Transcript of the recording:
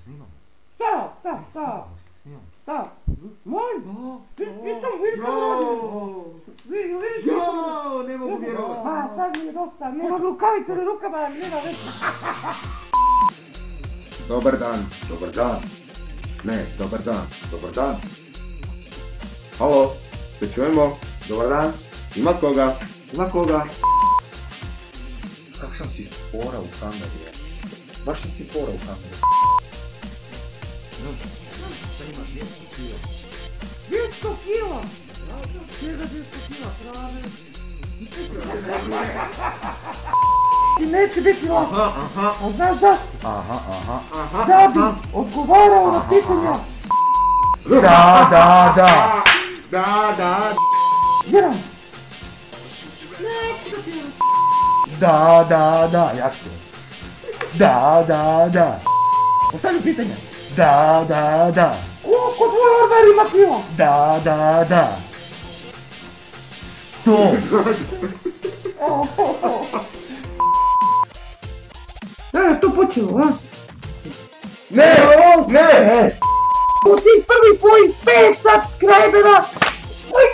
Snimamo. Šta? Šta? Molim? Vidiš što radim? Jao, ne mogu vjerovati. Pa sad mi je dosta, nema rukavice na rukama, nema već. Dobar dan, dobar dan. Ne, dobar dan, dobar dan. Halo, se čujemo? Dobar dan. Ima koga? Ima koga? Kak sam si fora u kameri, je? Baš si fora u kameri. Sad ima 200 kila. 200 kila? Čega 200 kila? Prave. I neće biti lako. A znaš zašto? Da bi odgovarao na pitanja. Da. Jedan. Neće da ti Da, ja ću. Da. Postavljam pitanja. Da. Koliko tvoj orgar ima kila? Da. 100. Da, to počelo, a? Ne! U tih prvi tvojih 5 subscribera! Oj,